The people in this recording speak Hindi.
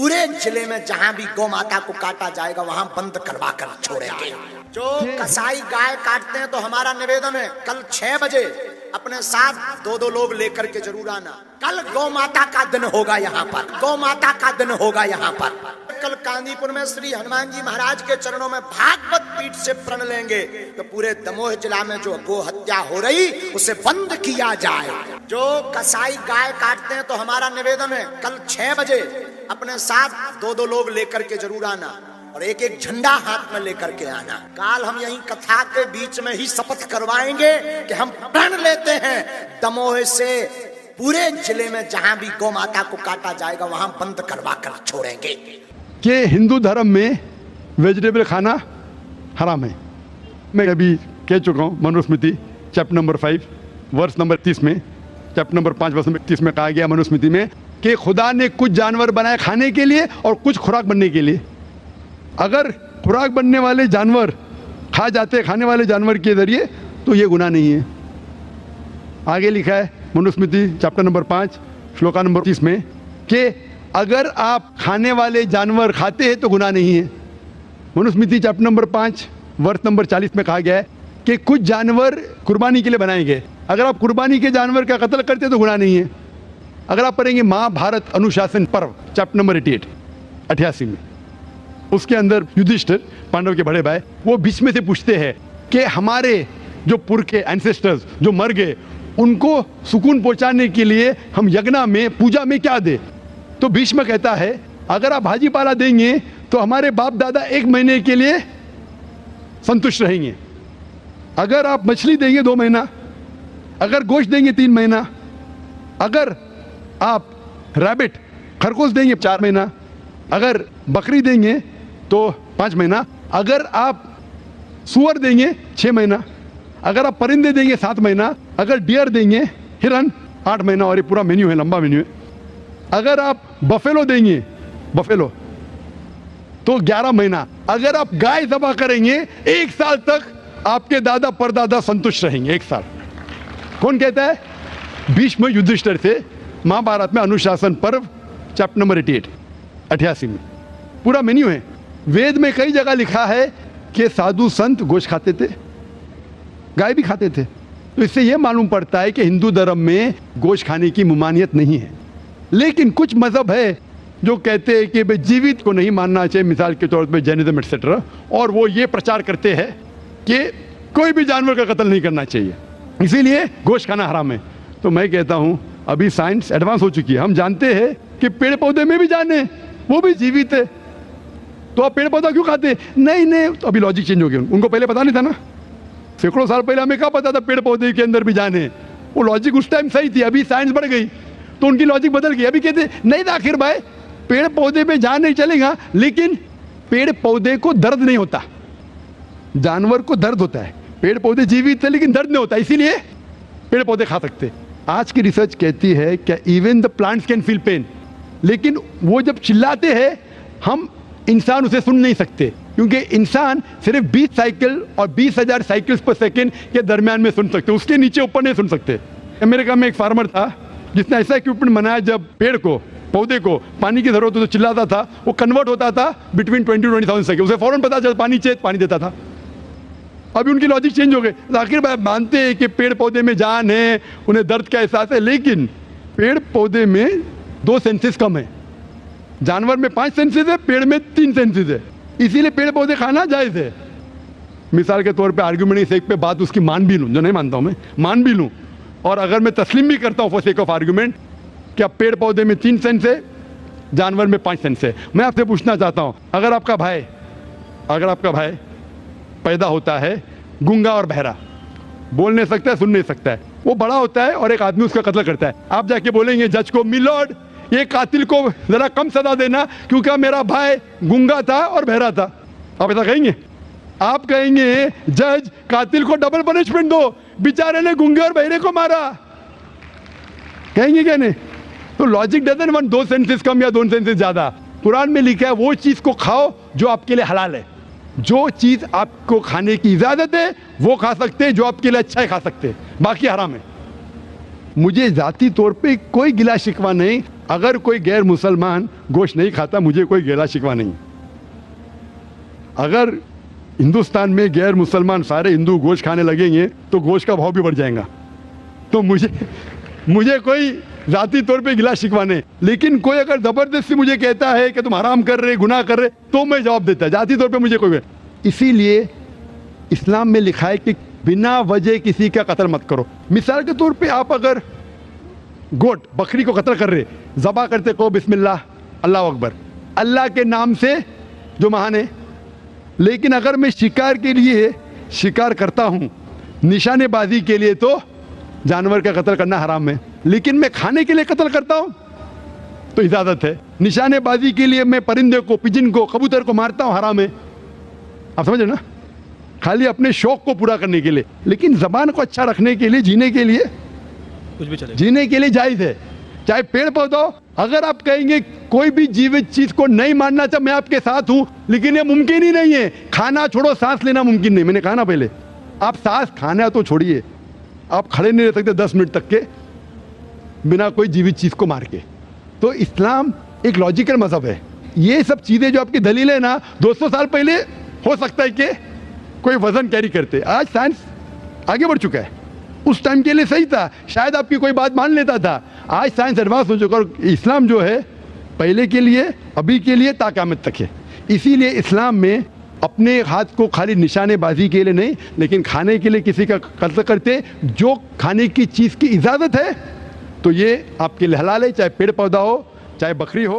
पूरे जिले में जहां भी गौ माता को काटा जाएगा वहां बंद करवा कर छोड़ेंगे। जो कसाई गाय काटते हैं तो हमारा निवेदन है कल 6 बजे अपने साथ 2-2 लोग लेकर के जरूर आना। कल गौ माता का दिन होगा यहाँ पर, गौ माता का दिन होगा यहाँ पर। कल कांदीपुर में श्री हनुमान जी महाराज के चरणों में भागवत पीठ से प्रण लेंगे तो पूरे दमोह जिला में जो गो हत्या हो रही उसे बंद किया जाए। जो कसाई गाय काटते हैं तो हमारा निवेदन है कल 6 बजे अपने साथ 2-2 लोग लेकर के जरूर आना और एक एक झंडा हाथ में लेकर के आना। काल हम यही कथा के बीच में ही शपथ करवाएंगे कि हम प्रण लेते हैं दमोह से पूरे जिले में जहां भी गौ माता को काटा जाएगा वहां बंद करवा कर छोड़ेंगे। कि हिंदू धर्म में वेजिटेबल खाना हराम है। मैं अभी कह चुका हूँ मनुस्मृति चैप्टर नंबर 5 वर्ष नंबर 30 में, चैप्टर नंबर 5 वर्ष नंबर 30 में कहा गया मनुस्मृति में कि खुदा ने कुछ जानवर बनाए खाने के लिए और कुछ खुराक बनने के लिए। अगर खुराक बनने वाले जानवर खा जाते खाने वाले जानवर के जरिए तो ये गुनाह नहीं है। आगे लिखा है Manusmriti chapter number 5 shloka number 30 में कि अगर आप खाने वाले जानवर खाते हैं तो गुनाह नहीं है। मनुस्मृति चैप्टर नंबर 5 वर्ष नंबर 40 में कहा गया है कि कुछ जानवर कुर्बानी के लिए बनाए गए। अगर आप कुर्बानी के जानवर का कत्ल करते हैं तो गुनाह नहीं है। अगर आप पढ़ेंगे महाभारत अनुशासन पर्व चैप्टर नंबर 88 में, उसके अंदर युधिष्ठिर पांडव के बड़े भाई वो बीच में से पूछते हैं कि हमारे जो पुरखे एंसेस्टर्स जो मर गए उनको सुकून पहुंचाने के लिए हम यज्ञ में पूजा में क्या दे। तो भीष्म कहता है अगर आप भाजी पाला देंगे तो हमारे बाप दादा 1 महीने के लिए संतुष्ट रहेंगे। अगर आप मछली देंगे 2 महीना, अगर गोश्त देंगे 3 महीना, अगर आप रैबिट खरगोश देंगे 4 महीना, अगर बकरी देंगे तो 5 महीना, अगर आप सुअर देंगे 6 महीना, अगर आप परिंदे देंगे 7 महीना, अगर डियर देंगे हिरन 8 महीना। और ये पूरा मेन्यू है, लंबा मेन्यू है। अगर आप बफेलो देंगे बफेलो तो 11 महीना। अगर आप गाय ज़बह करेंगे 1 साल तक आपके दादा परदादा संतुष्ट रहेंगे। 1 साल। कौन कहता है? भीष्म युधिष्ठिर से महाभारत में अनुशासन पर्व चैप्टर नंबर 88 में पूरा मेन्यू है। वेद में कई जगह लिखा है कि साधु संत गोश्त खाते थे, गाय भी खाते थे। तो इससे यह मालूम पड़ता है कि हिंदू धर्म में गोश्त खाने की ममानियत नहीं है। लेकिन कुछ मजहब है जो कहते हैं कि भाई जीवित को नहीं मानना चाहिए, मिसाल के तौर पे जैनिज्म एक्सेट्रा, और वो ये प्रचार करते हैं कि कोई भी जानवर का कत्ल नहीं करना चाहिए, इसीलिए गोश्त खाना हराम है। तो मैं कहता हूँ अभी साइंस एडवांस हो चुकी है, हम जानते हैं कि पेड़ पौधे में भी जान है, वो भी जीवित है, तो आप पेड़ पौधा क्यों खाते? नहीं तो अभी लॉजिक चेंज हो गया। उनको पहले पता नहीं था ना, सैकड़ों साल पहले हमें क्या पता था पेड़ पौधे के अंदर भी जान है। वो लॉजिक उस टाइम सही थी, अभी साइंस बढ़ गई तो उनकी लॉजिक बदल गई। अभी कहते नहीं था आखिर भाई पेड़ पौधे पे जान नहीं चलेगा, लेकिन पेड़ पौधे को दर्द नहीं होता, जानवर को दर्द होता है। पेड़ पौधे जीवित है लेकिन दर्द नहीं होता, इसीलिए पेड़ पौधे खा सकते। आज की रिसर्च कहती है कि even the plants can feel pain, लेकिन वो जब चिल्लाते हैं हम इंसान उसे सुन नहीं सकते, क्योंकि इंसान सिर्फ 20 साइकिल और 20,000 साइकिल्स पर सेकेंड के दरमियान में सुन सकते, उसके नीचे ऊपर नहीं सुन सकते। अमेरिका में एक फार्मर था जिसने ऐसा इक्विपमेंट बनाया, जब पेड़ को पौधे को पानी की जरूरत हो तो चिल्लाता था, वो कन्वर्ट होता था बिटवीन 20,000 सेकेंड, उसे फौरन पता चल पानी चाहिए, पानी देता था। अभी उनकी लॉजिक चेंज हो गई। आखिर मानते हैं कि पेड़ पौधे में जान है, उन्हें दर्द का एहसास है, लेकिन पेड़ पौधे में 2 सेंसेस कम है। जानवर में 5 सेंसेस है, पेड़ में 3 सेंसेस है, इसीलिए पेड़ पौधे खाना जायज़ है। मिसाल के तौर पे आर्ग्यूमेंट सेक पे बात उसकी मान भी लूँ, जो नहीं मानता हूँ मैं, मान भी लूँ, और अगर मैं तस्लीम भी करता हूँ फॉर सेक ऑफ आर्ग्यूमेंट कि अब पेड़ पौधे में 3 सेंस है, जानवर में 5 सेंस है। मैं आपसे पूछना चाहता हूँ, अगर आपका भाई पैदा होता है गूंगा और बहरा, बोल नहीं सकता है, सुन नहीं सकता है, वो बड़ा होता है और एक आदमी उसका कत्ल करता है, आप जाके बोलेंगे जज को, मिलॉर्ड ये कातिल को जरा कम सजा देना क्योंकि मेरा भाई गूंगा था और बहरा था, आप ऐसा कहेंगे? आप कहेंगे जज कातिल को डबल पनिशमेंट दो, बेचारे ने गूंगे और बहरे को मारा, कहेंगे क्या नहीं? तो लॉजिक डजंट वांट 2 सेंसेस कम या 2 सेंसेस ज्यादा। कुरान में लिखा है वो चीज को खाओ जो आपके लिए हलाल है, जो चीज आपको खाने की इजाजत है वो खा सकते हैं, जो आपके लिए अच्छा है खा सकते हैं, बाकी हराम है। मुझे जाती तौर पे कोई गिला शिकवा नहीं, अगर कोई गैर मुसलमान गोश्त नहीं खाता, मुझे कोई गिला शिकवा नहीं। अगर हिंदुस्तान में गैर मुसलमान सारे हिंदू गोश्त खाने लगेंगे तो गोश्त का भाव भी बढ़ जाएगा। तो मुझे कोई जाती तौर पे गिला शिकवा नहीं, लेकिन कोई अगर जबरदस्ती मुझे कहता है कि तुम हराम कर रहे, गुनाह कर रहे, तो मैं जवाब देता। जाती तौर पे मुझे कोई, इसीलिए इस्लाम में लिखा है कि बिना वजह किसी का कत्ल मत करो। मिसाल के तौर पे आप अगर गोट बकरी को कत्ल कर रहे, ज़बा करते को बिस्मिल्लाह अल्लाह अकबर, अल्लाह के नाम से जो महान है। लेकिन अगर मैं शिकार के लिए शिकार करता हूँ, निशानेबाजी के लिए, तो जानवर का कत्ल करना हराम है। लेकिन मैं खाने के लिए कत्ल करता हूँ तो इजाज़त है। निशानेबाजी के लिए मैं परिंदे को, पिजन को, कबूतर को मारता हूँ, हराम है। आप समझ रहे ना, खाली अपने शौक को पूरा करने के लिए। लेकिन ज़बान को अच्छा रखने के लिए, जीने के लिए, कुछ भी चलेगा, जीने के लिए जायज़ है। चाहे पेड़ पौधा, अगर आप कहेंगे कोई भी जीवित चीज को नहीं मानना चाहे, मैं आपके साथ हूं, लेकिन ये मुमकिन ही नहीं है। खाना छोड़ो, सांस लेना मुमकिन नहीं। मैंने कहा ना पहले, आप सांस खाना तो छोड़िए, आप खड़े नहीं रह सकते 10 मिनट तक के बिना कोई जीवित चीज को मार के। तो इस्लाम एक लॉजिकल मजहब है। ये सब चीजें जो आपकी दलील है ना, 200 साल पहले हो सकता है कि कोई वजन कैरी करते। आज साइंस आगे बढ़ चुका है, उस टाइम के लिए सही था, शायद आपकी कोई बात मान लेता था। आज साइंस एडवांस हो चुका और इस्लाम जो है पहले के लिए, अभी के लिए, ता क़यामत तक है। इसीलिए इस्लाम में अपने हाथ को खाली निशानेबाजी के लिए नहीं, लेकिन खाने के लिए किसी का कत्ल करते, जो खाने की चीज़ की इजाज़त है तो ये आपके लिए हलाल है, चाहे पेड़ पौधा हो, चाहे बकरी हो।